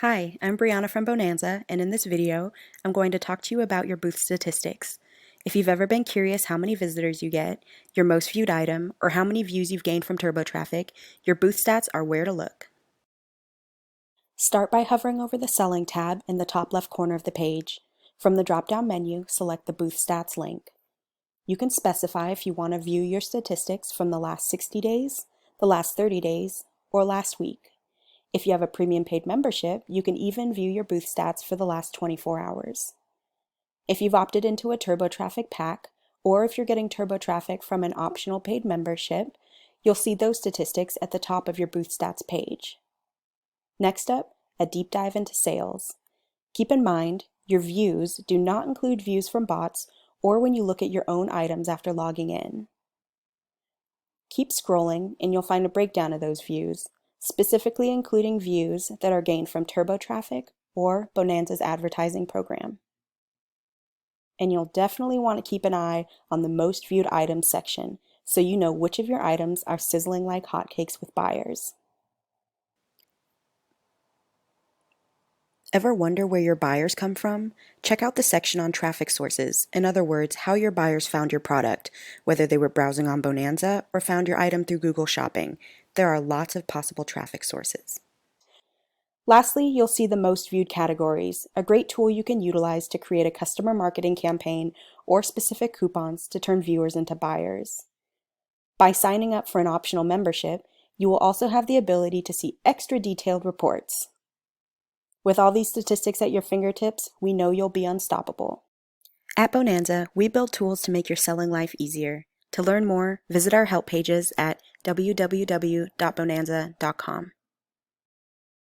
Hi, I'm Brianna from Bonanza, and in this video, I'm going to talk to you about your booth statistics. If you've ever been curious how many visitors you get, your most viewed item, or how many views you've gained from turbo traffic, your booth stats are where to look. Start by hovering over the Selling tab in the top left corner of the page. From the drop-down menu, select the Booth Stats link. You can specify if you want to view your statistics from the last 60 days, the last 30 days, or last week. If you have a premium paid membership, you can even view your booth stats for the last 24 hours. If you've opted into a turbo traffic pack, or if you're getting turbo traffic from an optional paid membership, you'll see those statistics at the top of your booth stats page. Next up, a deep dive into sales. Keep in mind, your views do not include views from bots or when you look at your own items after logging in. Keep scrolling and you'll find a breakdown of those views, specifically including views that are gained from turbo traffic or Bonanza's advertising program. And you'll definitely want to keep an eye on the most viewed items section so you know which of your items are sizzling like hotcakes with buyers. Ever wonder where your buyers come from? Check out the section on traffic sources, in other words, how your buyers found your product, whether they were browsing on Bonanza or found your item through Google Shopping. There are lots of possible traffic sources. Lastly, you'll see the most viewed categories, a great tool you can utilize to create a customer marketing campaign or specific coupons to turn viewers into buyers. By signing up for an optional membership, you will also have the ability to see extra detailed reports. With all these statistics at your fingertips, we know you'll be unstoppable. At Bonanza, we build tools to make your selling life easier. To learn more, visit our help pages at www.bonanza.com.